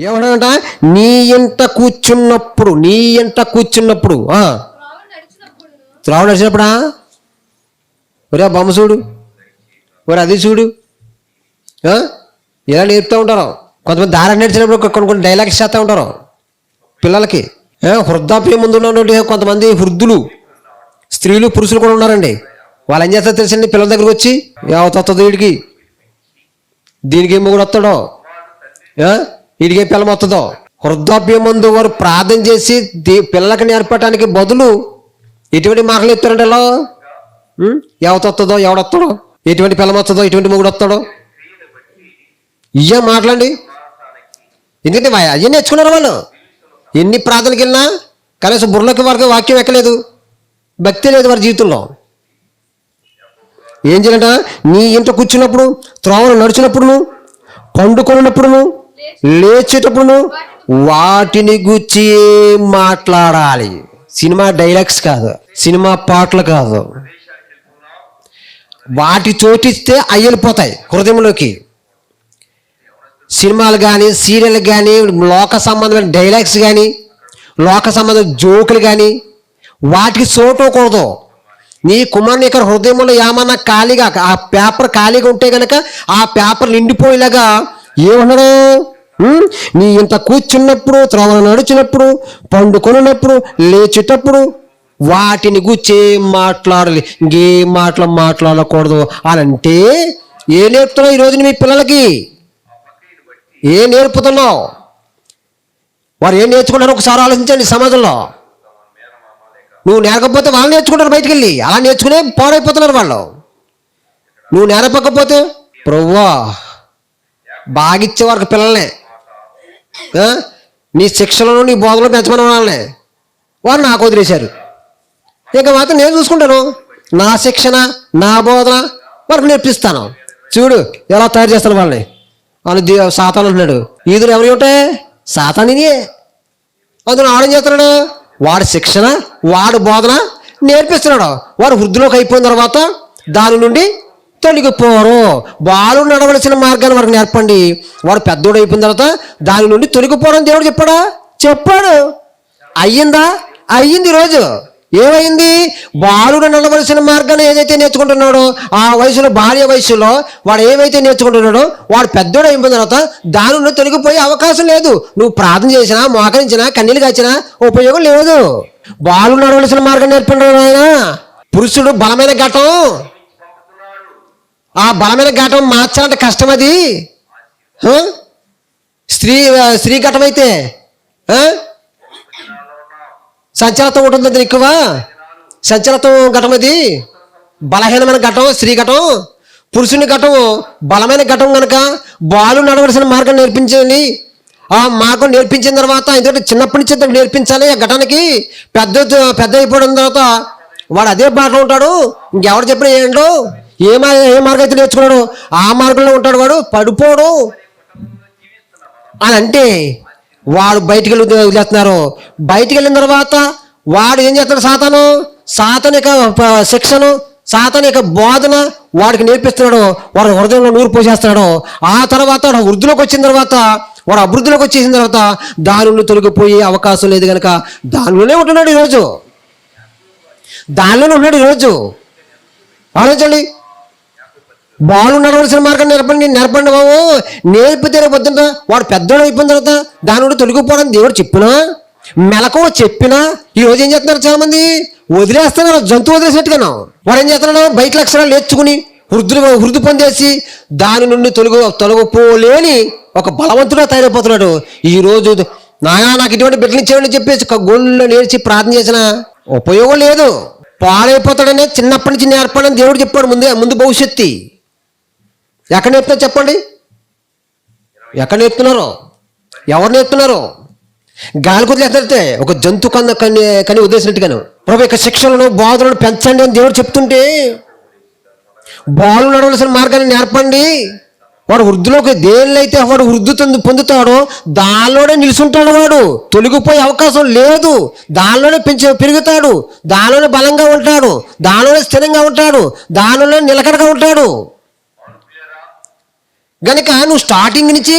ఏమన్నాడంట? నీ ఇంట కూర్చున్నప్పుడు త్రోవ నడిచినప్పుడా? ఒరే బొమ్మ చూడు, ఒరే అది చూడు, ఇలా నేర్పుతూ ఉంటారు. కొంతమంది దారి నడిచినప్పుడు కొన్ని డైలాగ్స్ చేస్తూ ఉంటారు పిల్లలకి. వృద్ధాప్యం ముందు ఉన్నటువంటి కొంతమంది వృద్ధులు, స్త్రీలు, పురుషులు కూడా ఉన్నారండి. వాళ్ళు ఏం చేస్తారో తెలుసండి, పిల్లల దగ్గరకు వచ్చి వస్తుంది వీడికి, దీనికి ఏమో కూడా వస్తాడో, వీడికి పిల్లలు వస్తుందో. వృద్ధాప్యం ముందు వారు ప్రార్థన చేసి పిల్లలకి నేర్పడానికి బదులు ఎటువంటి మాటలు చెప్తారంటే, ఇలా ఎవతొస్తుందో, ఎవడొస్తాడో, ఎటువంటి పిల్లం వస్తుందో, ఎటువంటి మొగుడు వస్తాడో, ఇయ్య మాటలండి. ఎందుకంటే అయ్యే నేర్చుకున్నారు వాళ్ళు. ఎన్ని ప్రార్థనకి వెళ్ళినా కనీసం బుర్రలోకి వారికి వాక్యం ఎక్కలేదు, భక్తి లేదు వారి జీవితంలో. ఏం చేయాలంట? నీ ఇంట కూర్చున్నప్పుడు, త్రోవను నడిచినప్పుడు, పండుకొనినప్పుడు, లేచేటప్పుడు వాటిని గురించి మాట్లాడాలి. సినిమా డైలాగ్స్ కాదు, సినిమా పాటలు కాదు. వాటి చోటిస్తే అయ్యలిపోతాయి హృదయంలోకి. సినిమాలు కానీ, సీరియల్ కానీ, లోక సంబంధమైన డైలాగ్స్ కానీ, లోక సంబంధమైన జోకులు కానీ వాటికి చోటుకూడదు. నీ కుమారుని ఇక్కడ హృదయంలో ఏమన్నా ఖాళీగా, ఆ పేపర్ ఖాళీగా ఉంటే కనుక ఆ పేపర్ నిండిపోయేలాగా ఏమన్నాడు? నీ ఇంత కూర్చున్నప్పుడు, త్రోవను నడిచినప్పుడు, పండుకొనినప్పుడు, లేచేటప్పుడు వాటిని గురించి మాట్లాడాలి. ఇంకే మాటలు మాట్లాడకూడదు అని అంటే ఏ నేర్పుతున్నావు ఈరోజు మీ పిల్లలకి? ఏ నేర్పుతున్నావు? వారు ఏం నేర్చుకుంటారో ఒకసారి ఆలోచించండి. సమాజంలో నువ్వు నేర్పకపోతే వాళ్ళు నేర్చుకుంటారు బయటికి వెళ్ళి. అలా నేర్చుకునే పాడైపోతున్నారు వాళ్ళు. నువ్వు నేర్పకపోతే ప్రభువా బాగా ఇచ్చేవారికి పిల్లల్ని, నీ శిక్షలను నీ బోధనలో పెంచమని వాళ్ళని వారు నాకు వదిలేశారు. ఇక మాత్రం నేను చూసుకుంటాను. నా శిక్షణ, నా బోధన వారికి నేర్పిస్తాను. చూడు ఎలా తయారు చేస్తాను వాళ్ళని అని సాతాను అంటున్నాడు. ఈదురు ఎవరి ఉంటే సాతానియే. అందులో ఆడేం చేస్తున్నాడు? వాడి శిక్షణ, వాడు బోధన నేర్పిస్తున్నాడు. వాడు వృద్ధిలోకి అయిపోయిన తర్వాత దాని నుండి తొలగిపోరు. బాలు నడవలసిన మార్గాన్ని వారికి నేర్పండి. వాడు పెద్దోడు అయిపోయిన తర్వాత దాని నుండి తొలగిపోవడం దేవుడు చెప్పాడా? చెప్పాడు. అయ్యిందా? అయ్యింది. ఈరోజు ఏమైంది? బాలుడు నడవలసిన మార్గాన్ని ఏదైతే నేర్చుకుంటున్నాడో ఆ వయసులో, బాల్య వయసులో వాడు ఏమైతే నేర్చుకుంటున్నాడో వాడు పెద్దోడు అయిపోయిన తర్వాత దాని నుండి తొలగిపోయే అవకాశం లేదు. నువ్వు ప్రార్థన చేసినా, మోకరించినా, కన్నీళ్ళు కాచినా ఉపయోగం లేదు. బాలుడు నడవలసిన మార్గం నేర్పుతున్నాడు ఆయన. పురుషుడు బలమైన ఘటం, ఆ బలమైన ఘటం మార్చాలంటే కష్టం. అది స్త్రీ ఘటం అయితే సంచలతం ఉంటుంది ఎక్కువ. సంచలతం ఘటం అది బలహీనమైన ఘటం. స్త్రీ ఘటం, పురుషుని ఘటం బలమైన ఘటం కనుక బాలు నడవలసిన మార్గం నేర్పించాలి. ఆ మార్గం నేర్పించిన తర్వాత ఎందుకంటే చిన్నప్పటి నుంచి నేర్పించాలి. ఆ ఘటానికి పెద్ద అయిపోయిన తర్వాత వాడు అదే బాటలో ఉంటాడు. ఇంకెవరు చెప్పినా ఏంటో ఏ మార్గం అయితే నేర్చుకున్నాడు ఆ మార్గంలో ఉంటాడు. వాడు పడిపోడు అని అంటే వాడు బయటికి వెళ్ళి వదిలేస్తున్నారు. బయటికి వెళ్ళిన తర్వాత వాడు ఏం చేస్తాడు? సాతాను యొక్క శిక్షను, సాతాను యొక్క బోధన వాడికి నేర్పిస్తున్నాడు. వాడు హృదయంలో నూరు పోసేస్తున్నాడు. ఆ తర్వాత వాడు వృద్ధిలోకి వచ్చిన తర్వాత, వాడు అభివృద్ధిలోకి వచ్చేసిన తర్వాత దాని నుండి తొలగిపోయే అవకాశం లేదు కనుక దానిలోనే ఉంటున్నాడు ఈరోజు. దానిలోనే ఉన్నాడు ఈరోజు. ఆలోచించండి. బాలు నడవలసిన మార్గం నేర్పండి బాబు. నేర్పితే పొద్దున వాడు పెద్దోడు అయిపోయిన తర్వాత దాని నుండి తొలగిపోవడం దేవుడు చెప్పినా, మెలకువ చెప్పినా ఈరోజు ఏం చేస్తున్నారు? చాలా మంది వదిలేస్తున్నారు, జంతువు వదిలేసినట్టుగాను. వాడు ఏం చేస్తున్నాడు? బయట లక్షణాలు నేర్చుకుని వృద్ధి పొందేసి దాని నుండి తొలగిపోలేని ఒక బలవంతుడా తయారైపోతున్నాడు ఈరోజు. నాకు ఇటువంటి బిడ్డలు ఇచ్చేవాడిని చెప్పేసి గోళ్ళు నేర్చి ప్రార్థన చేసిన ఉపయోగం లేదు. పాడైపోతాడనే చిన్నప్పటి నుంచి నేర్పడని దేవుడు చెప్పాడు. ముందు భవిష్యత్తు ఎక్కడ నేర్పుతున్నారు చెప్పండి? ఎక్కడ నేర్పుతున్నారో? ఎవరు నేర్పుతున్నారో? గాలి కుదిలేస్తే ఒక జంతు కని ఉద్దేశినట్టుగాను ప్రభు యొక్క శిక్షలను, బోధనను పెంచండి అని దేవుడు చెప్తుంటే బాలు నడవలసిన మార్గాన్ని నేర్పండి. వాడు వృద్ధిలోకి దేనిలైతే వాడు వృద్ధి పొందుతాడో దానిలోనే నిలుచుంటాడు. వాడు తొలగిపోయే అవకాశం లేదు. దానిలోనే పెరుగుతాడు, దానిలోనే బలంగా ఉంటాడు, దానిలోనే స్థిరంగా ఉంటాడు, దానిలోనే నిలకడగా ఉంటాడు. గనుక నువ్వు స్టార్టింగ్ నుంచి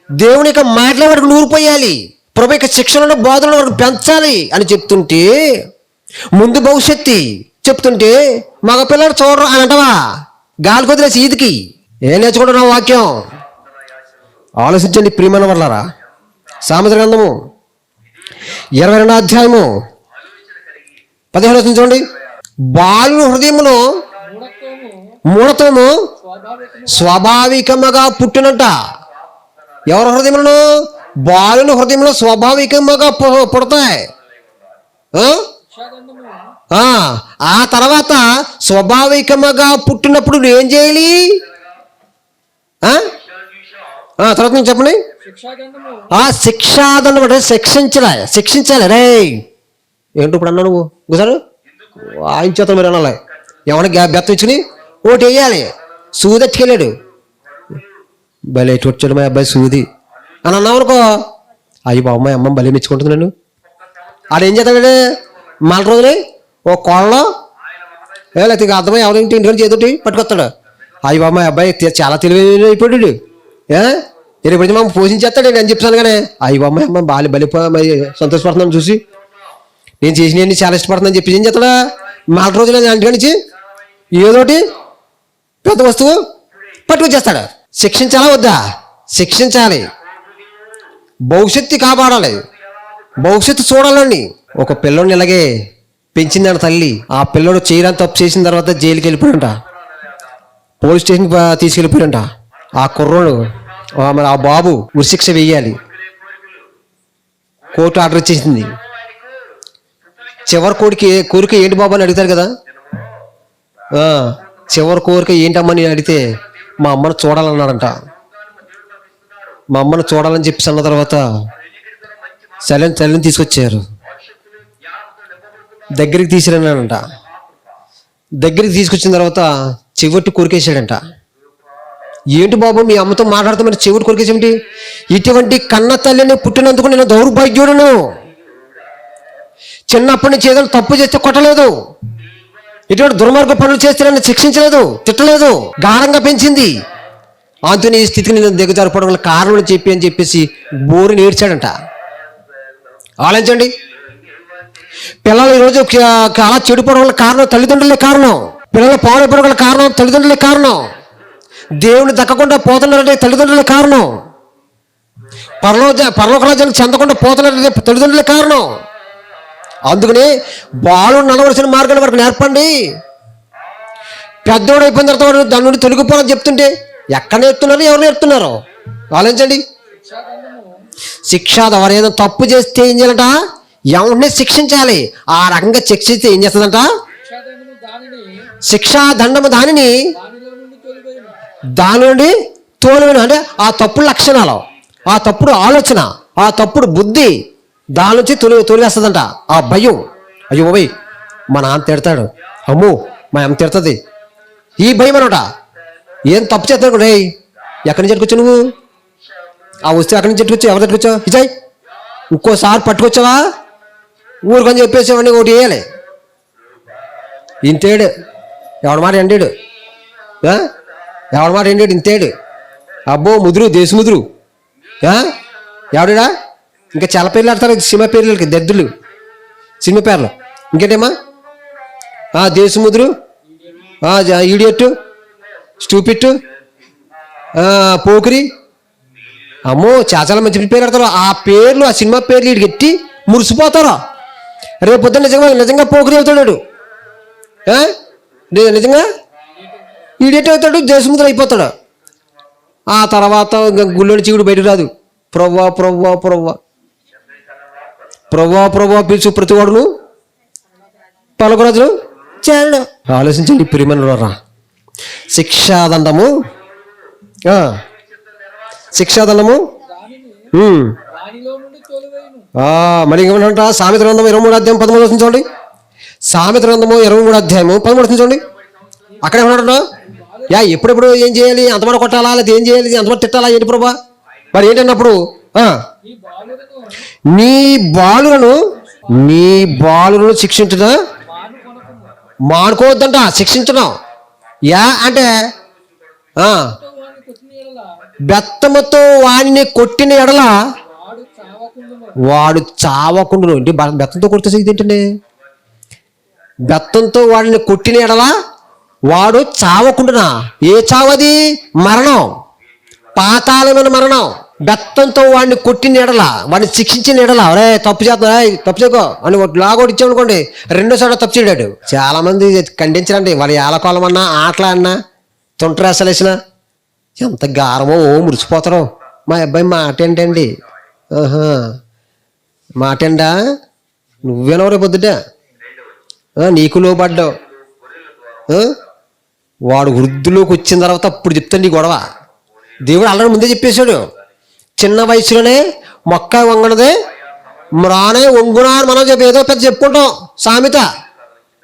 దేవుని యొక్క మాటలే వాడికి నూరిపోయాలి, ప్రభు యొక్క శిక్షణలో బోధనలు వాడికి పెంచాలి అని చెప్తుంటే, ముందు భవిష్యత్తు చెప్తుంటే మగ పిల్లలు చూడరు అని అంటవా? గాలి కొద్దిలేసి ఈదికి ఏం నేర్చుకుంటున్నావు వాక్యం? ఆలోచించండి ప్రియమైన వాళ్ళారా. సామెతల గ్రంథము 22వ అధ్యాయము 15 చూడండి. బాలుని హృదయములో మూఢత్వము స్వాభావికముగా పుట్టినట్ట. ఎవరి హృదయంలో? బాలుని హృదయంలో స్వాభావికంగా పుడతాయి. ఆ తర్వాత స్వాభావికముగా పుట్టినప్పుడు నువ్వు ఏం చేయాలి? తర్వాత నేను చెప్పండి. ఆ శిక్షాదండం అంటే శిక్షించాలి రే. ఏంటి ఇప్పుడు అన్నా నువ్వు? ఒకసారి ఆయన చేత మీరు అనాలి. ఏమన్నా బెత్తం ఇచ్చుకుని ఒకటి వేయాలి. సూది ఎత్తుకెళ్ళాడు, భలే వచ్చాడు మా అబ్బాయి సూది అని అన్నావు అనుకో, అయ్యి బాబు మా అమ్మ భలే మెచ్చుకుంటుంది నన్ను. ఆడు ఏం చేస్తాడు? మళ్ళీ రోజుని ఓ కోళ్ళలో లేకపోతే అర్థమై ఎవరింటి ఇంటికి చేతోటి పట్టుకొస్తాడు. అయ్యి బాబు మా అబ్బాయి చాలా తెలివైన అయిపోయాడు, ఎప్పుడు మా పోషించేస్తాడు అని చెప్తాను. కానీ అయ్యి బాబు మా అమ్మ బాలి బలి సంతోషపడుతున్నాను చూసి, నేను చేసినవన్నీ చాలా ఇష్టపడుతున్నాను చెప్పి ఏం చేస్తాడా? మళ్ళీ రోజులు ఇంటికి నుంచి ఏదోటి పెద్ద వస్తువు పట్టుకొచ్చేస్తాడు. శిక్షించాలా వద్దా? శిక్షించాలి. భవిష్యత్తు కాపాడాలి, భవిష్యత్తు చూడాలండి. ఒక పిల్లోడిని ఇలాగే పెంచిందంట తల్లి. ఆ పిల్లోడు చేయడానికి తప్పు చేసిన తర్వాత జైలుకి వెళ్ళిపోయాడంట, పోలీస్ స్టేషన్కి తీసుకెళ్ళిపోయాడంట. ఆ కుర్రోడు మరి ఆ బాబు ఉరిశిక్ష వేయాలి, కోర్టు ఆర్డర్ ఇచ్చేసింది. చివరి కోరిక ఏంటి బాబు అని అడుగుతారు కదా. చివరి కోరిక ఏంటమ్మని అడిగితే మా అమ్మను చూడాలన్నాడంట. మా అమ్మను చూడాలని చెప్పి అన్న తర్వాత తల్లిని తీసుకొచ్చారు, దగ్గరికి తీసుకురానంట. దగ్గరికి తీసుకొచ్చిన తర్వాత చెవిటి కొరికేసాడంట. ఏంటి బాబు మీ అమ్మతో మాట్లాడుతూ మరి చెవిటి కొరికేసేమిటి? ఇటువంటి కన్న తల్లిని పుట్టినందుకు నేను దౌర్భాగ్యుడును. చిన్నప్పటి నుంచి ఏదైనా తప్పు చేస్తే కొట్టలేదు, ఇటువంటి దుర్మార్గ పనులు చేస్తే నన్ను శిక్షించలేదు, తిట్టలేదు, గాఢంగా పెంచింది. అంతని ఈ స్థితికి నేను దిగజారిపోవడం వల్ల కారణం చెప్పి అని చెప్పేసి బోరు నేర్చాడంట. ఆలోచించండి, పిల్లలు ఈరోజు అలా చెడిపోవడం వల్ల కారణం తల్లిదండ్రులే కారణం. పిల్లలు పాడైపోవడం వల్ల కారణం తల్లిదండ్రులే కారణం. దేవుని దక్కకుండా పోతున్నారంటే తల్లిదండ్రులే కారణం. పరలోక రాజ్యానికి చెందకుండా పోతున్నారంటే తల్లిదండ్రులే కారణం. అందుకని బాలుడు నడవలసిన మార్గాన్ని వరకు నేర్పండి. పెద్దోడు అయిపోయిన తర్వాత దాని నుండి తొలగిపోవాలని చెప్తుంటే ఎక్కడ నేర్పుతున్నారు, ఎవరు నేర్పుతున్నారు? ఆలోచించండి. శిక్ష ఎవరైనా తప్పు చేస్తే ఏం చేయాలంట? ఎవరిని శిక్షించాలి. ఆ రకంగా శిక్షిస్తే ఏం చేస్తుందంట? శిక్షా దండము దాని నుండి తోలువేను. అంటే ఆ తప్పుడు లక్షణాలు, ఆ తప్పుడు ఆలోచన, ఆ తప్పుడు బుద్ధి దాని నుంచి తొలివేస్తుందంట. ఆ భయం, అయ్యో బాబోయ్ మా నాన్న తిడతాడు, అమ్మో మా అమ్మ తిడుతుంది, ఈ భయం అనమాట. ఏం తప్పు చేస్తాడు? రే ఎక్కడి నుంచి ఎట్టుకొచ్చావు నువ్వు? ఆ వస్తువు ఎక్కడి నుంచి ఎట్టుకొచ్చావు? ఎవరు ఎట్టుకొచ్చావు? ఇచ్చాయి ఇంకోసారి పట్టుకొచ్చావా ఊరికొని చెప్పేసేవాడిని ఒకటి వేయాలి. ఇంతేడు ఎవడి మాట ఎండాడు, ఎవడి మాట ఎండాడు ఇంతేడు. అబ్బో ముదురు దేశ ముదురు ఎవడా? ఇంకా చాలా పేర్లు ఆడతారు సినిమా పేర్లకి, దద్దులు సినిమా పేర్లు. ఇంకేంటమ్మా? దేశముద్రు, ఈడియట్టు, స్టూపిట్, పోకిరి, అమ్మో చాలా మంచి పేరు ఆడతారు. ఆ పేర్లు, ఆ సినిమా పేర్లు వీడికి ఎట్టి మురిసిపోతారు. రేపు పొద్దున్న నిజంగా పోకిరి అవుతాడు, నిజంగా ఈడియట్ అవుతాడు, దేశముద్ర అయిపోతాడు. ఆ తర్వాత గుళ్ళోని చీవుడు బయటకు రాదు. ప్రవ్వా ప్రవ్వా ప్రవ్వా ప్రవ్వా ప్రవ్వా పిలుచు ప్రతివాడును పలుకురాజులు చేరడు. ఆలోచించండి ప్రియమైన శిక్షాదండము, శిక్షాదండము. మరి ఏమంట? సామెత గ్రంథము 23వ అధ్యాయం 13 చూడండి. సామెత గ్రంథము 23వ అధ్యాయము 13 చూడండి. అక్కడ ఏమన్నాడు? ఎప్పుడెప్పుడు ఏం చేయాలి? అంతమంది కొట్టాలా, లేదా ఏం చేయాలి, అంతమంది తిట్టాలా, ఏంటి ప్రభా? మరి ఏంటన్నప్పుడు నీ బాలులను శిక్షించడం మానుకోవద్దంట. శిక్షించడం అంటే బెత్తముతో వాడిని కొట్టిన ఎడల వాడు చావకుండును. అంటే బెత్తంతో కొడితే ఇదేంటండి? బెత్తంతో వాడిని కొట్టిన ఎడల వాడు చావకుండునా? ఏ చావది? మరణం, పాతాళమైన మరణం. బెత్తంతో వాడిని కొట్టిన ఎడల, వాడిని శిక్షించిన ఎడల, అరే తప్పు చేస్తా, తప్పు చేయకో అని లాగోడి ఇచ్చామనుకోండి, రెండోసారి తప్పు చేయడాడు. చాలా మంది ఖండించరండి. వాళ్ళు ఏలకోలం అన్నా, ఆటలు అన్నా, తుంటరేసలు వేసినా ఎంత గారమో మురిసిపోతారో. మా అబ్బాయి మాట ఏంటండి? మాట ఏంటా? నువ్వేనో రేపు పొద్దుట నీకు లోబడ్డావు. వాడు వృద్ధులోకి వచ్చిన తర్వాత అప్పుడు చెప్తాడు నీ గొడవ. దేవుడు ఆల్రెడీ ముందే చెప్పేశాడు, చిన్న వయసులోనే మొక్క వంగనదే మ్రానే వంగునా అని మనం ఏదో పెద్ద చెప్పుకుంటాం సామెత.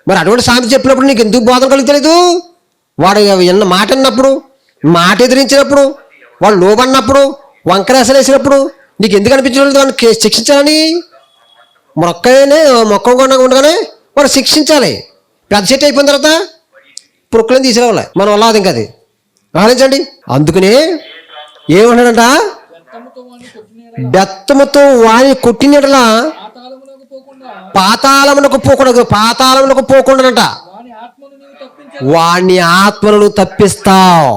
మరి అటువంటి సామెత చెప్పినప్పుడు నీకు ఎందుకు బోధన కలుగుతలేదు? వాడు మాట అన్నప్పుడు, మాట ఎదిరించినప్పుడు, వాడు లోబడినప్పుడు, వంకరేసలు వేసినప్పుడు నీకు ఎందుకు అనిపించలేదు వాడిని శిక్షించాలని? మొక్క ఉండగానే వాడు శిక్షించాలి. పెద్ద చెట్టు అయిపోయిన తర్వాత పురుక్కులను తీసిరావాలి. మన వల్ల అది ఇంకా అది ఆలోచించండి. అందుకనే ఏమన్నాడంట? బెత్తముతో వాడిని కొట్టినట్లా పాతాళమునకు పోకూడదు. పాతాళమునకు పోకూడదంట. వాడిని ఆత్మలను తప్పిస్తావు.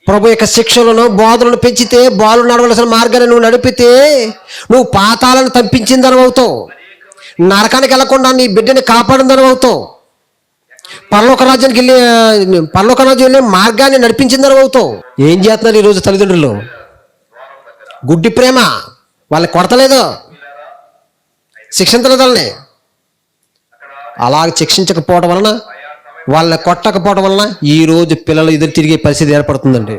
ప్రభు యొక్క శిక్షలను బోధనలు పెంచితే, బాలు నడవలసిన మార్గాన్ని నువ్వు నడిపితే నువ్వు పాతాలను తప్పించిన దాని అవుతావు. నరకానికి వెళ్లకుండా నీ బిడ్డని కాపాడిన దాని అవుతావు. పరలోక రాజ్యానికి వెళ్ళే మార్గాన్ని నడిపించిన దాని అవుతావు. ఏం చేస్తున్నారు ఈరోజు తల్లిదండ్రులు? గుడ్డి ప్రేమ. వాళ్ళని కొడతలేదు, శిక్షించలేదు. వాళ్ళని అలాగ శిక్షించకపోవడం వలన, వాళ్ళని కొట్టకపోవడం వలన ఈరోజు పిల్లలు ఎదురు తిరిగే పరిస్థితి ఏర్పడుతుందండి.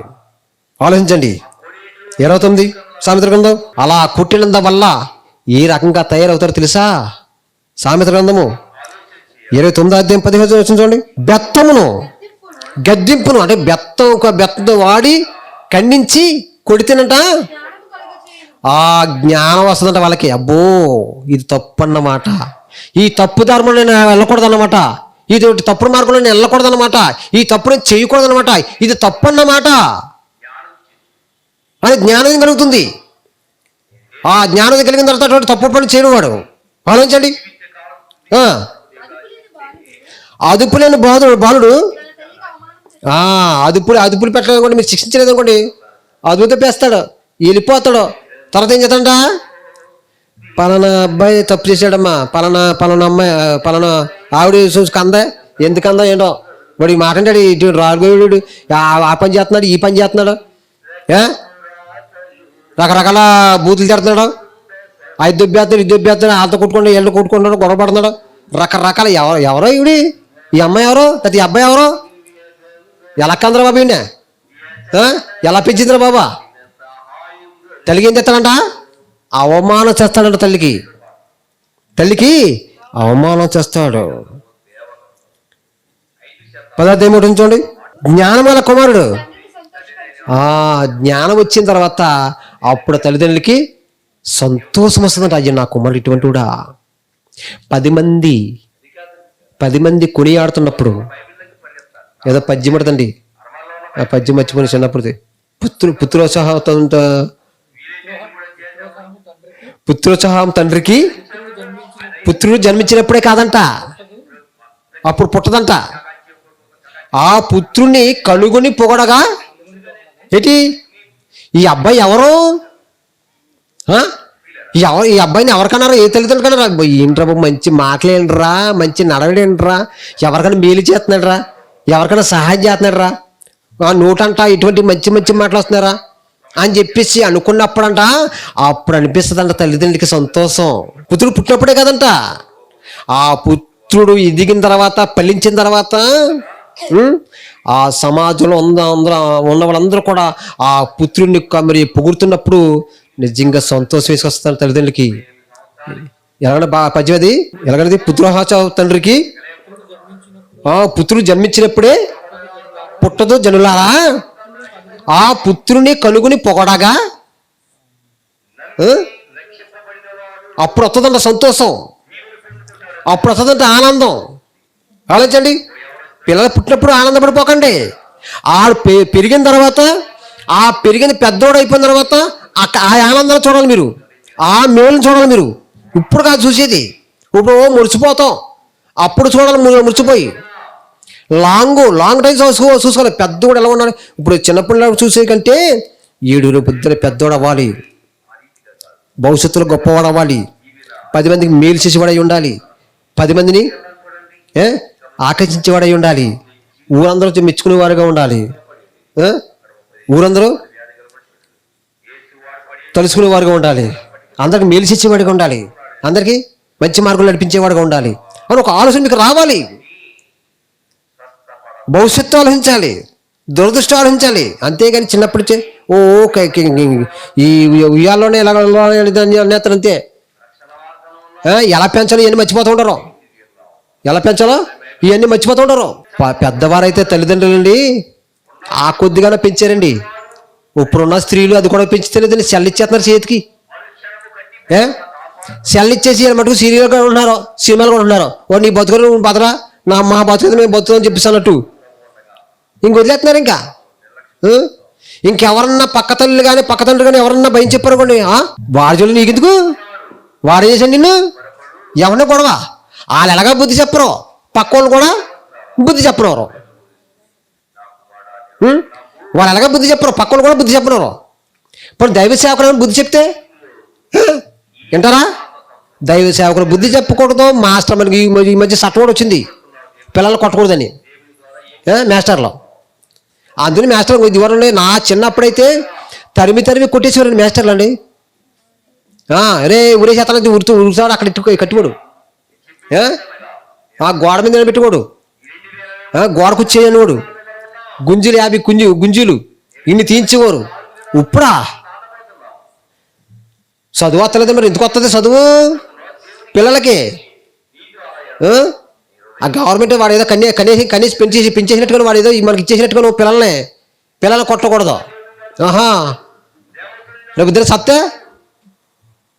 ఆలోచించండి. 29 సామెతల గ్రంథం. అలా కొట్టినందు వల్ల ఏ రకంగా తయారవుతారో తెలుసా? సామెతల గ్రంథము 29 అధ్యాయం 15 వచ్చిన చూడండి. బెత్తమును గద్దింపును, అంటే బెత్తం వాడి ఖండించి కొడితేనంట ఆ జ్ఞానం వస్తుందంట వాళ్ళకి. అబ్బో ఇది తప్పు అన్నమాట, ఈ తప్పు ధర్మంలో నేను వెళ్ళకూడదు అన్నమాట, ఇది తప్పుడు మార్గంలో నేను వెళ్ళకూడదు అన్నమాట, ఈ తప్పు నేను చేయకూడదు అనమాట, ఇది తప్పు అన్నమాట అని జ్ఞానం కలుగుతుంది. ఆ జ్ఞానం కలిగిన తర్వాత అటువంటి తప్పుడు పనులు చేయడు వాడు. ఆలోచించండి. అదుపులేని బాలుడు అదుపులు పెట్టలేదనుకోండి, మీరు శిక్షించలేదు అనుకోండి, అదుపు తెప్పేస్తాడు, వెళ్ళిపోతాడు. తర్వాత ఏం చేస్తాడంట? పలానా అబ్బాయి తప్పు చేశాడమ్మా, పలానా అమ్మాయి, పలానా ఆవిడ చూసుకు అందా, ఎందుకు అందా ఏంటో వాడు ఈ మాట అంటాడు. ఇటు రాఘవుడు ఆ పని చేస్తున్నాడు, ఈ పని చేస్తున్నాడు, రకరకాల బూతులు తిడుతున్నాడు, ఇది దొబ్బేస్తున్నాడు, వాళ్ళతో కొట్టుకుంటాడు, ఎళ్ళు కొట్టుకుంటాడు, గొడవ పడుతున్నాడు, రకరకాల. ఎవరో ఈవిడి, ఈ అమ్మాయి ఎవరో, ఈ అబ్బాయి ఎవరో, ఎలా కందరా బాబు ఈయన, ఎలా పెంచిందిరా బాబా? తల్లికి ఏం చేస్తాడంట? అవమానం చేస్తాడంట. తల్లికి అవమానం చేస్తాడు. 10 చూడండి. జ్ఞానం గల కుమారుడు. జ్ఞానం వచ్చిన తర్వాత అప్పుడు తల్లిదండ్రులకి సంతోషం వస్తుందంట. అయ్యో నా కుమారుడు ఇటువంటి కూడా. 10 మంది కొనియాడుతున్నప్పుడు ఏదో పద్యం పడుతుంది, ఆ పద్యం మర్చిపోయిన చిన్నప్పుడు. పుత్రోత్సాహం తండ్రికి పుత్రుడు జన్మించినప్పుడే కాదంట, అప్పుడు పుట్టదంట. ఆ పుత్రుని కలుగుని పొగడగా ఏంటి, ఈ అబ్బాయి ఎవరు, ఈ అబ్బాయిని ఎవరికన్నారా, ఏ తల్లిదండ్రులు కన్నారా? ఏంట్రా బాబు మంచి మాటలేంట్రా, మంచి నడవడేంట్రా, ఎవరికైనా మేలు చేస్తున్నాడు రా, ఎవరికైనా సహాయం చేస్తున్నాడు రా, నోటంట ఇటువంటి మంచి మంచి మాటలు వస్తున్నారా అని చెప్పేసి అనుకున్నప్పుడంట, అప్పుడు అనిపిస్తుందంట తల్లిదండ్రులకి సంతోషం. పుత్రుడు పుట్టినప్పుడే కదంట, ఆ పుత్రుడు ఎదిగిన తర్వాత, ఫలించిన తర్వాత ఆ సమాజంలో ఉన్న వాళ్ళందరూ కూడా ఆ పుత్రుడిని మరి పొగుడుతున్నప్పుడు నిజంగా సంతోషం వేసుకొస్తాను తల్లిదండ్రులకి. ఎలాగ పద్యం అది ఎలాగది? పుత్రోహాచ తండ్రికి పుత్రుడు జన్మించినప్పుడే పుట్టదు జనులారా, ఆ పుత్రుని కలుగుని పొగడగా అప్పుడు వస్తుందంట సంతోషం, అప్పుడు వస్తుందంట ఆనందం. ఆలోచించండి. పిల్లలు పుట్టినప్పుడు ఆనందపడిపోకండి. ఆడు పెరిగిన తర్వాత ఆ పెరిగిన పెద్దోడు అయిపోయిన తర్వాత ఆ ఆనందాన్ని చూడాలి మీరు, ఆ మేలుని చూడాలి మీరు. ఇప్పుడు కాదు చూసేది, ఇప్పుడు మురిసిపోతాం. అప్పుడు చూడాలి మురిసిపోయి లాంగ్ టైం చూసుకోవాలి. పెద్దోడు ఎలా ఉన్నాడు. ఇప్పుడు చిన్నపిల్లలు చూసే కంటే 7 బుద్ధులు పెద్దోడు అవ్వాలి, భవిష్యత్తులో గొప్పవాడు అవ్వాలి, 10 మందికి మేలు చేసేవాడై ఉండాలి, 10 మందిని ఆకర్షించేవాడై ఉండాలి, ఊరందరూ మెచ్చుకునేవారుగా ఉండాలి, ఊరందరూ తలుసుకునేవారుగా ఉండాలి, అందరికి మేలు చేసేవాడిగా ఉండాలి, అందరికీ మంచి మార్గంలో నడిపించేవాడుగా ఉండాలి అని ఒక ఆలోచన మీకు రావాలి. భవిష్యత్తు ఆలోచించాలి, దురదృష్టం ఆలోచించాలి. అంతేగాని చిన్నప్పటి ఈ ఉయ్యాల్లోనే ఎలా అంతే ఎలా పెంచాలో ఇవన్నీ మర్చిపోతూ ఉంటారు. ఎలా పెంచాలో ఇవన్నీ మర్చిపోతూ ఉంటారు. పెద్దవారైతే తల్లిదండ్రులండి ఆ కొద్దిగానే పెంచారండి. ఇప్పుడున్న స్త్రీలు అది కూడా పెంచుతలేదండి, సెల్ ఇచ్చేస్తున్నారు చేతికి. సెల్ ఇచ్చేసి మటుకు సీరియల్ కూడా ఉంటున్నారు, సినిమాలు కూడా ఉంటున్నారు. నీ బతుకులు బతరా, మా బతుకులు మేము బతుకుని చెప్పిస్తున్నట్టు ఇంక వదిలేస్తున్నారు. ఇంకెవరన్నా పక్క తల్లి కానీ పక్క తండ్రి కానీ ఎవరన్నా భయం చెప్పారనుకోండి, వాడు నీకెందుకు, వాడు చేశాడు నిన్ను, ఎవరిని గొడవ. వాళ్ళు ఎలాగా బుద్ధి చెప్పరు, పక్క వాళ్ళు కూడా బుద్ధి చెప్పరు. వాళ్ళు ఎలాగా బుద్ధి చెప్పరు, పక్క వాళ్ళు కూడా బుద్ధి చెప్పరు. ఇప్పుడు దైవ సేవకులు బుద్ధి చెప్తే వింటారా? దైవ సేవకులు బుద్ధి చెప్పకూడదు. మాస్టర్ మనకి ఈ మధ్య చట్టం కూడా వచ్చింది, పిల్లలు కొట్టకూడదని మాస్టర్లో. అందులో మాస్టర్లు ఇదివరండి నా చిన్నప్పుడైతే తరిమి కొట్టేసేవారండి మాస్టర్లు అండి. రే ఊరే చేతానంటే ఉరుకుతాడు అక్కడ కట్టుకోడు, గోడ మీద పెట్టుకోడు, గోడ కూర్చేయనివాడు, గుంజులు 50 గుంజులు ఇన్ని తీయించేవారు. ఇప్పుడా చదువు వస్తలేదు, మరి ఎందుకు వస్తుంది చదువు పిల్లలకి? ఆ గవర్నమెంట్ వాడు ఏదో కనీసి పెంచేసినట్టుగా వాడు ఏదో మనకి ఇచ్చేసినట్టుగా నువ్వు పిల్లల్ని కొట్టకూడదు. రేపు ఇద్దరు సత్తే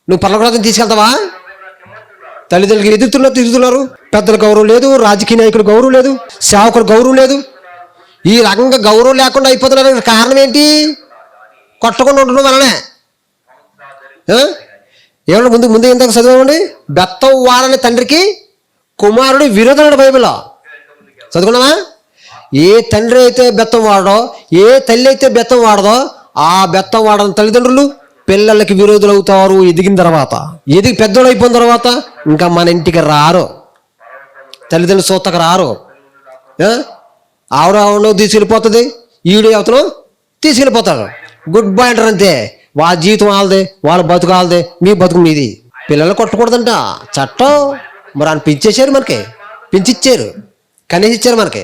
నువ్వు పర్లకూడదని తీసుకెళ్తావా? తల్లిదండ్రులకి తిరుగుతున్నారు. పెద్దల గౌరవం లేదు, రాజకీయ నాయకులు గౌరవం లేదు, సేవకుల గౌరవం లేదు. ఈ రకంగా గౌరవం లేకుండా అయిపోతున్నారు. కారణం ఏంటి? కొట్టకుండా ఉండడం వలనే. ఏమన్నా ముందు ఎంత చదువుకోండి. బెత్తం వాడని తండ్రికి కుమారుడు విరోధుడు బైబిల్లో చదువుకున్నావా? ఏ తండ్రి అయితే బెత్తం వాడో, ఏ తల్లి అయితే బెత్తం వాడదో, ఆ బెత్తం వాడని తల్లిదండ్రులు పిల్లలకి విరోధులు అవుతారు. ఎదిగిన తర్వాత, పెద్దోళ్ళు అయిపోయిన తర్వాత ఇంకా మన ఇంటికి రారు, తల్లిదండ్రులు సూతకు రారు. ఆవిడ తీసుకెళ్ళిపోతుంది, ఈడు అవతను తీసుకెళ్ళిపోతారు. గుడ్ బై అంటారు అంతే. వాళ్ళ జీవితం వాళ్ళదే, వాళ్ళ బతుకు వాళ్ళదే, మీ బతుకు మీది. పిల్లలు కొట్టకూడదంట చట్టం. మరి ఆయన పెంచేశారు, మనకి పెంచిచ్చారు, కనీసి ఇచ్చారు మనకి.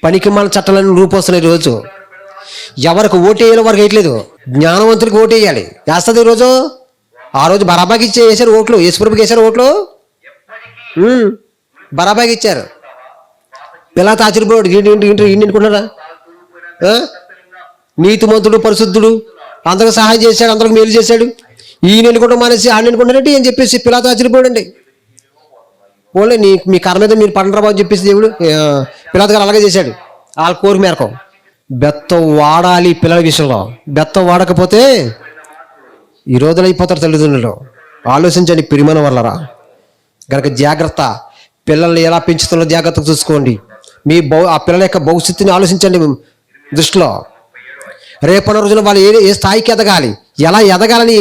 పనికి మన చట్టాలన్నీ రూపొస్తున్నాయి. ఈరోజు ఎవరికి ఓటు వేయాలో వారికి వేయట్లేదు, జ్ఞానవంతుడికి ఓటు వేయాలి. వేస్తుంది ఈరోజు. ఆ రోజు బరాబాకి వేసారు ఓట్లు, యేసుప్రభుకి వేశారు ఓట్లు, బరాబాకి ఇచ్చారు. పిల్లలతో ఆశ్చర్యపోయాడు. ఏంటి అనుకున్నారా? నీతిమంతుడు, పరిశుద్ధుడు, అందరికి సహాయం చేశాడు, అందరికి మేలు చేశాడు. ఈయన ఎన్నుకుంటాం మానేసి ఆయన ఎన్నుకుంటానంటే అని చెప్పేసి పిల్లలతో ఆశ్చర్యపోయాడండి. ఓన్లీ మీ కర్మ మీద మీరు పడండి అని చెప్పేసి దేవుడు పిల్లలతో గారు అలాగే చేశాడు. వాళ్ళ కోరిక మేరకు బెత్తం వాడాలి. పిల్లల విషయంలో బెత్తం వాడకపోతే ఈ రోజులు అయిపోతారు తల్లిదండ్రులు. ఆలోచించండి ప్రియమైన వాళ్ళరా. కనుక జాగ్రత్త. పిల్లల్ని ఎలా పెంచుతున్నా జాగ్రత్తగా చూసుకోండి. ఆ పిల్లల యొక్క భవిష్యత్తుని ఆలోచించండి దృష్టిలో. రేపన్న రోజున వాళ్ళు ఏ స్థాయికి ఎదగాలి, ఎలా ఎదగాలని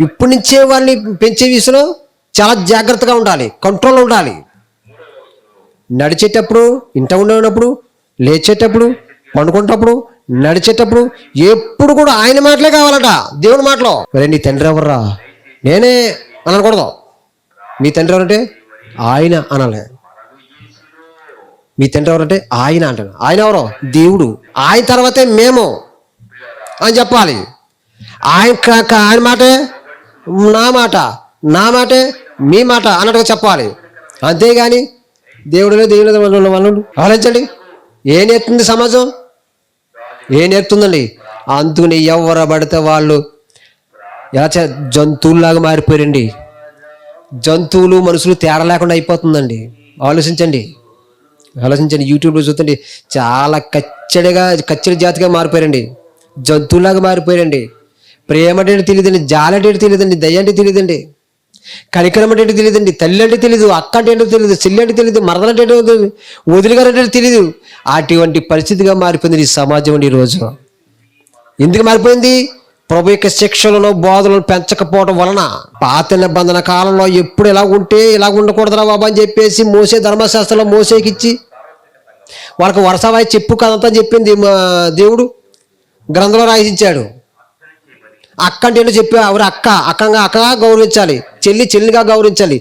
ఇప్పటి నుంచే వాళ్ళని పెంచే విషయంలో చాలా జాగ్రత్తగా ఉండాలి, కంట్రోల్లో ఉండాలి. నడిచేటప్పుడు, ఇంట ఉండేటప్పుడు, లేచేటప్పుడు, పండుకునేటప్పుడు, నడిచేటప్పుడు ఎప్పుడు కూడా ఆయన మాటలే కావాలట, దేవుని మాటలో. మరి నీ తండ్రి ఎవర్రా? నేనే అనకూడదు. మీ తండ్రి ఎవరంటే ఆయన అనాలి. మీ తండ్రి ఎవరంటే ఆయన అంటాను. ఆయన ఎవరో? దేవుడు. ఆయన తర్వాతే మేము అని చెప్పాలి. ఆయన మాటే నా మాటే మీ మాట అన్నట్టుగా చెప్పాలి. అంతేగాని దేవుడు వాళ్ళు ఆలోచించండి. ఏ నేర్పుతుంది సమాజం? ఏ నేర్పుతుందండి? అందుకని ఎవరు పడితే వాళ్ళు ఎలా జంతువుల్లాగా మారిపోయారండి. జంతువులు మనుషులు తేడా లేకుండా అయిపోతుందండి. ఆలోచించండి. యూట్యూబ్లో చూస్తుంటే చాలా కచ్చడి జాతిగా మారిపోయారండి. జంతువులాగా మారిపోయారండి. ప్రేమ అంటే తెలియదండి, జాలి అంటే తెలియదండి, దయ అంటే తెలియదండి, కనికరం అంటే తెలియదండి, తల్లి అంటే తెలియదు, అక్క అంటే ఏంటో తెలియదు, చెల్లి అంటే తెలియదు, మరదలంటే ఏంటో తెలియదు, వదిలిగారంటే తెలియదు. అటువంటి పరిస్థితిగా మారిపోయింది ఈ సమాజం అండి ఈరోజు. ఎందుకు మారిపోయింది? ప్రభు యొక్క శిక్షలను బోధనలు పెంచకపోవడం వలన. పాత నిబంధన కాలంలో ఎప్పుడు ఇలా ఉంటే ఇలా ఉండకూడదురా బాబా అని చెప్పేసి మోసే ధర్మశాస్త్రంలో మోసేకిచ్చి వాళ్ళకి వరుసవాయి చెప్పు కదంతా చెప్పింది దేవుడు గ్రంథంలో రాయించాడు. అక్క అంటే ఏంటో చెప్పి ఎవరు అక్క అక్కగా గౌరవించాలి, చెల్లిగా గౌరవించాలి,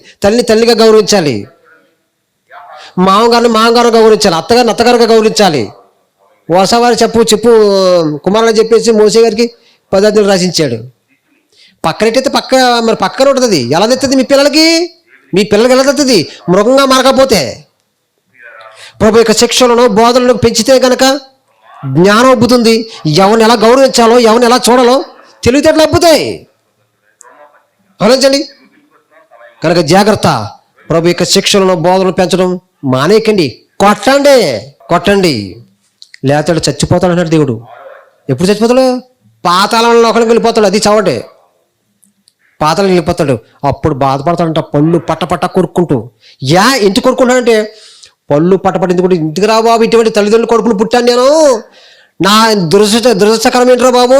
తల్లిగా గౌరవించాలి, మామగారిని గౌరవించాలి, అత్తగారుగా గౌరవించాలి. వరుసవారి చెప్పు కుమారుని చెప్పేసి మోసే గారికి పద్ధతులు రాసించాడు. పక్కనెట్టయితే పక్కన ఉంటుంది. ఎలా తెస్తుంది మీ పిల్లలకి ఎలా తెస్తుంది? మృగంగా మారకపోతే. ప్రభు యొక్క శిక్షలను బోధనలు పెంచితే కనుక జ్ఞానం అబ్బుతుంది. ఎవరిని ఎలా గౌరవించాలో, ఎవరిని ఎలా చూడాలో తెలివితేటలు అబ్బుతాయి. ఆలోచించండి. కనుక జాగ్రత్త. ప్రభు యొక్క శిక్షలను బోధనలు పెంచడం మానేయకండి. కొట్టండి లేతాడు చచ్చిపోతాడు అన్నాడు దేవుడు. ఎప్పుడు చచ్చిపోతాడు? పాతాళంలో ఒకరికి వెళ్ళిపోతాడు. అది చావటే. పాతాళం వెళ్ళిపోతాడు. అప్పుడు బాధపడతాడంట, పళ్ళు పట్ట కొరుక్కుంటూ. ఎందుకు కొరుకుంటాడంటే, పళ్ళు పట్టపట్టి ఎందుకు ఇంటికి రా బాబు, ఇటువంటి తల్లిదండ్రులు కొడుకులు పుట్టాను నేను, నా దురదృష్టకరం ఏంట్రా బాబు,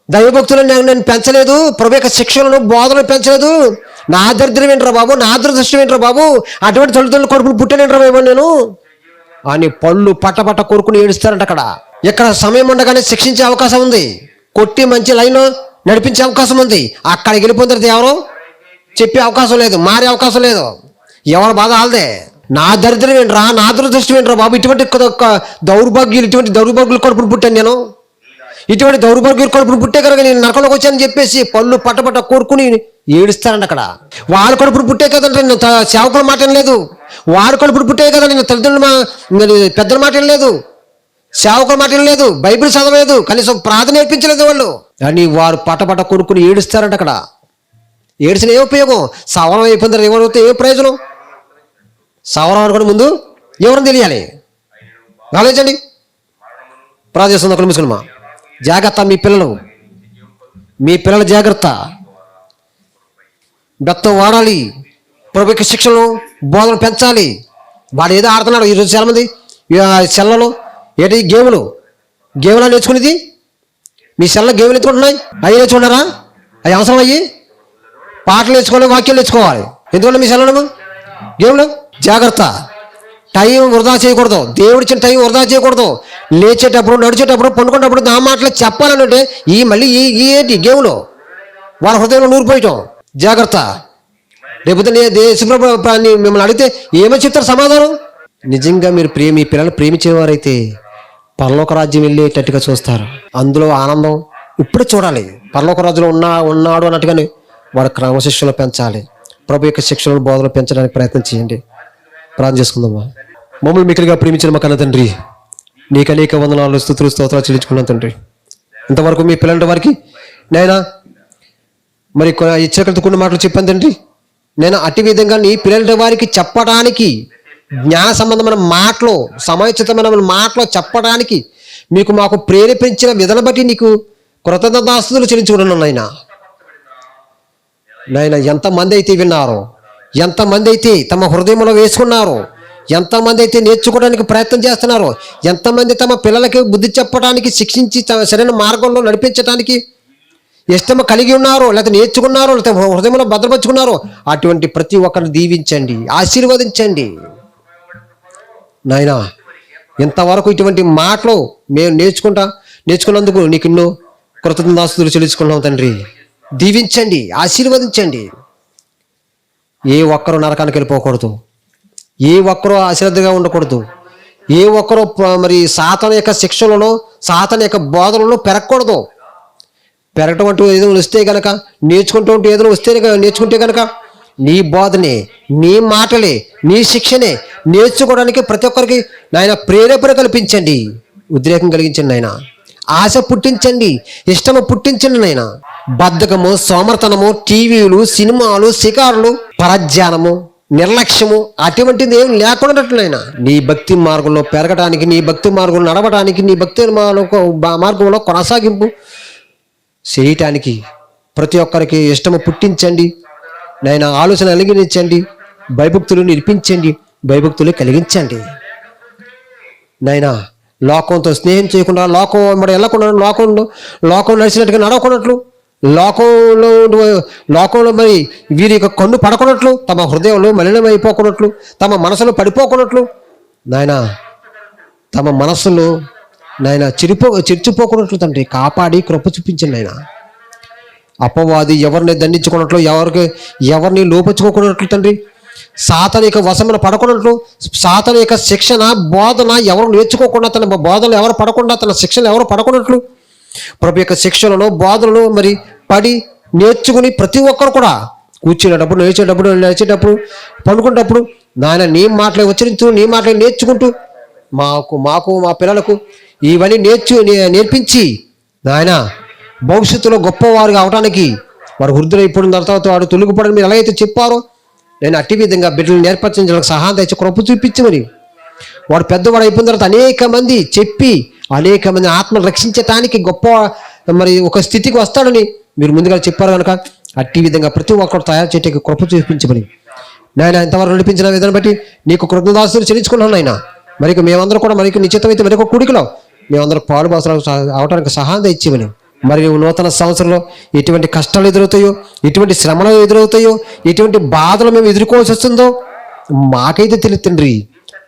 దైవభక్తులను నేను పెంచలేదు, ప్రభు యొక్క శిక్షలను బోధనలు పెంచలేదు, నా దరిద్రం ఏంట్రా బాబు, నా దురదృష్టం ఏంట్రా బాబు, అటువంటి తల్లిదండ్రులు కొడుకులు పుట్టానేంట్రా బాబు నేను అని పళ్ళు పట్ట కొరుకుని ఏడుస్తారంట. ఇక్కడ సమయం ఉండగానే శిక్షించే అవకాశం ఉంది, కొట్టి మంచి లైన్లో నడిపించే అవకాశం ఉంది. అక్కడికి వెళ్ళిపోయిన తర్వాత ఎవరో చెప్పే అవకాశం లేదు, మారే అవకాశం లేదు. ఎవరు బాధ ఆల్దే. నా దరిద్రం ఏంట్రా, నా దురదృష్టం ఏంట్రా బాబు, ఇటువంటి దౌర్భాగ్యులు కడుపును పుట్టాను నేను, ఇటువంటి దౌర్భాగ్యులు కడుపును పుట్టే కనుక నేను నరకంలోకి వచ్చానని చెప్పేసి పళ్ళు పట్ట కోరుకుని ఏడుస్తారండి. అక్కడ వారు కడుపును పుట్టే కదంటే నేను సేవకుల మాట లేదు, వారు కడుపును పుట్టే కదా నేను తల్లిదండ్రులు పెద్దల మాట లేదు, సేవకుల మాట లేదు, బైబిల్ చదవలేదు, కనీసం ప్రార్థన నేర్పించలేదు వాళ్ళు అని వారు పట్ట కొనుక్కుని ఏడుస్తారంట. అక్కడ ఏడ్చిన ఏ ఉపయోగం? సవరం అయిపోయిన తర్వాత ఏమవుతే ఏ ప్రయోజనం? సవరం అనుకుని ముందు ఎవరిని తెలియాలి. ఆలోచించండి. ప్రార్థిస్తుంది ఒకరు ముసుకులమా. జాగ్రత్త. మీ పిల్లల జాగ్రత్త. బెత్తం వాడాలి. ప్రభు యొక్క శిక్షలు బోధన పెంచాలి. వాడు ఏదో ఆడుతున్నాడు ఈరోజు చాలామంది సెల్లలో ఏంటి గేములు నేర్చుకునేది. మీ సెల్ల గేములు ఎత్తుకుంటున్నాయి. అవి నేర్చుకున్నారా? అవి అవసరం. అయ్యి పాటలు నేర్చుకోవాలి, వాక్యాలు నేర్చుకోవాలి. ఎందుకంటే మీ సెల్లలో గేములు. జాగ్రత్త. టైం వృధా చేయకూడదు. దేవుడిచ్చిన టైం వృధా చేయకూడదు. లేచేటప్పుడు, నడిచేటప్పుడు, పండుకునేటప్పుడు నా మాటలు చెప్పాలంటే మళ్ళీ ఏంటి గేములు వాళ్ళ హృదయంలో నూరిపోయటం. జాగ్రత్త. రేపు మిమ్మల్ని అడిగితే ఏమని చెప్తారు సమాధానం? నిజంగా మీరు మీ పిల్లలు ప్రేమించేవారైతే పరలోక రాజ్యం వెళ్ళేటట్టుగా చూస్తారు. అందులో ఆనందం ఇప్పుడే చూడాలి. పరలోక రాజ్యంలో ఉన్నాడు అన్నట్టుగానే వాడు క్రమశిక్షణలు పెంచాలి. ప్రభు యొక్క శిక్షణలు బోధనలు పెంచడానికి ప్రయత్నం చేయండి. ప్రార్థన చేసుకుందామా. మమ్మల్ని మిక్కలుగా ప్రేమించిన మా కన్న తండ్రి, నీకు అనేక వందనాలు, స్తుతులు, స్తోత్రాలు చెల్లించుకున్నాను తండ్రి. ఇంతవరకు మీ పిల్లల వారికి నైనా మరి హెచ్చరికలతో కొన్ని మాటలు చెప్పాను తండ్రి. నేను అట్టి విధంగా నీ పిల్లల వారికి చెప్పడానికి, జ్ఞాన సంబంధమైన మాటలు, సమయోచితమైన మాటలు చెప్పడానికి మాకు ప్రేరేపించిన విధానం బట్టి నీకు కృతజ్ఞతాస్తుతులు చెల్లించుకున్నాను నాయన. ఎంతమంది అయితే విన్నారో, ఎంతమంది అయితే తమ హృదయంలో వేసుకున్నారో, ఎంతమంది అయితే నేర్చుకోవడానికి ప్రయత్నం చేస్తున్నారో, ఎంతమంది తమ పిల్లలకి బుద్ధి చెప్పడానికి, శిక్షించి సరైన మార్గంలో నడిపించడానికి ఇష్టం కలిగి ఉన్నారో, లేకపోతే నేర్చుకున్నారో, లేకపోతే హృదయంలో భద్రపరుచుకున్నారో, అటువంటి ప్రతి ఒక్కరిని దీవించండి, ఆశీర్వదించండి నాయనా. ఇంతవరకు ఇటువంటి మాటలు మేము నేర్చుకున్నందుకు నీకు ఎన్నో కృతజ్ఞతాస్తుతులు చెల్లించుకున్నాం తండ్రి. దీవించండి, ఆశీర్వదించండి. ఏ ఒక్కరూ నరకానికి వెళ్ళిపోకూడదు, ఏ ఒక్కరూ అశ్రద్ధగా ఉండకూడదు, ఏ ఒక్కరూ మరి సాతాను యొక్క శిక్షలలో, సాతాను యొక్క బోధనలో పెరగకూడదు. పెరగటం అంటూ ఏదైనా వస్తే కనుక, నేర్చుకుంటూ ఉంటూ ఏదైనా నేర్చుకుంటే కనుక నీ బోధనే, నీ మాటలే, నీ శిక్షనే నేర్చుకోవడానికి ప్రతి ఒక్కరికి నాయన ప్రేరేపణ కల్పించండి, ఉద్రేకం కలిగించండి నాయన, ఆశ పుట్టించండి, ఇష్టము పుట్టించండి నాయన. బద్ధకము, సోమర్తనము, టీవీలు, సినిమాలు, షికారులు, పరధ్యానము నిర్లక్ష్యము అటువంటిది ఏం లేకుండా నీ భక్తి మార్గంలో పెరగడానికి, నీ భక్తి మార్గంలో నడవడానికి, నీ భక్తి మార్గంలో కొనసాగింపు చేయటానికి ప్రతి ఒక్కరికి ఇష్టము పుట్టించండి నాయన. ఆలోచన కలిగించండి, భయభక్తులు నిర్పించండి, భయభక్తులు కలిగించండి నాయన. లోకంతో స్నేహం చేయకుండా, లోకం మరి వెళ్ళకుండా, లోకం నడిచినట్టుగా నడవకున్నట్లు, లోకంలో మరి వీరి యొక్క కన్ను పడకున్నట్లు, తమ హృదయంలో మలినమైపోకున్నట్లు, తమ మనసులో పడిపోకున్నట్లు నాయన, తమ మనస్సులో నాయన చిరిచిపోకున్నట్లు తండ్రి కాపాడి కృప చూపించండి నాయన. అపవాది ఎవరిని దండించుకున్నట్లు, ఎవరిని లోపించుకోకున్నట్లు తండ్రి, సాతాను యొక్క వశమున పడకున్నట్లు, సాతాను యొక్క శిక్షణ బోధన ఎవరు నేర్చుకోకుండా, తన బోధనలు ఎవరు పడకుండా, తన శిక్షణ ఎవరు పడకున్నట్లు ప్రభు యొక్క శిక్షణను బోధనలు మరి పడి నేర్చుకుని ప్రతి ఒక్కరు కూడా కూర్చునేటప్పుడు, నడిచేటప్పుడు, పండుకునేటప్పుడు నాయన నీ మాటలు ఉచ్చరించు, నీ మాటలు నేర్చుకుంటూ మాకు మా పిల్లలకు ఇవన్నీ నేర్పించి నాయన భవిష్యత్తులో గొప్పవారుగా అవడానికి వారు వృద్ధులైపోయిన తర్వాత వాడు తొలగిపోవడం మీరు ఎలాగైతే చెప్పారో నేను అట్టి విధంగా బిడ్డలు నేర్పించడానికి సహాయం తెచ్చి కృప చూపించమని, వాడు పెద్దవాడు అయిపోయిన తర్వాత అనేక మంది ఆత్మను రక్షించటానికి గొప్ప మరి ఒక స్థితికి వస్తాడని మీరు ముందుగా చెప్పారు కనుక అట్టి విధంగా ప్రతి ఒక్కరు తయారు చేయడానికి కృప చూపించమని నాయన. ఇంతవరకు నడిపించిన విధానం బట్టి నీకు కృతజ్ఞతాస్తులు చెల్లించుకున్నాను నాయన. మరి మేమందరం కూడా నిశ్చితమైతే మరొక కూడికలో మేమందరం పాలు బాసలు అవడానికి సహాయం తెచ్చేమని, మరి నూతన సంవత్సరంలో ఎటువంటి కష్టాలు ఎదురవుతాయో, ఎటువంటి శ్రమలు ఎదురవుతాయో, ఎటువంటి బాధలు మేము ఎదుర్కోవాల్సి వస్తుందో మాకైతే తెలియదు తండ్రి.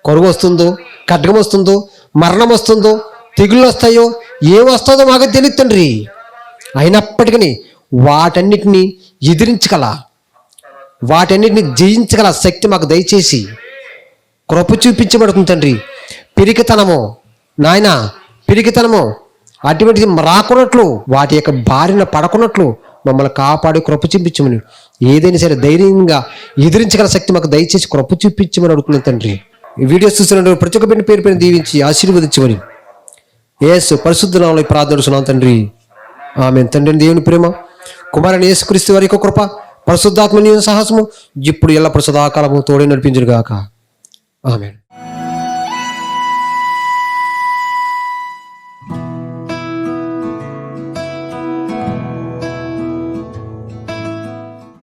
కరువు వస్తుందో, ఖడ్గం వస్తుందో, మరణం వస్తుందో, తెగుళ్ళు వస్తాయో, ఏం వస్తుందో మాకు తెలియదు తండ్రి. అయినప్పటికీ వాటన్నిటిని వాటన్నిటిని జయించగల శక్తి మాకు దయచేసి కృప చూపించబడుతుంది తండ్రి. పిరికితనము అటువంటి రాకున్నట్లు, వాటి యొక్క బారిన పడకున్నట్లు మమ్మల్ని కాపాడి కృప చూపించమని, ఏదైనా సరే ధైర్యంగా ఎదిరించగల శక్తి మాకు దయచేసి కృప చూపించమని అడుగుతుంది తండ్రి. ఈ వీడియోస్ చూస్తున్న ప్రతి ఒక్క బిడ్డ పేరు దీవించి ఆశీర్వదించమని యేసు పరిశుద్ధ నామములో ప్రార్థిస్తున్నాను తండ్రి. ఆమేన్. తండ్రి దేవుని ప్రేమ, కుమారుని యేసుక్రీస్తు వారి యొక్క కృప, పరిశుద్ధాత్మ సాహసము ఇప్పుడు ఎల్లప్పుడూ సదాకాలము తోడే నడిపించును గాక. ఆమేన్.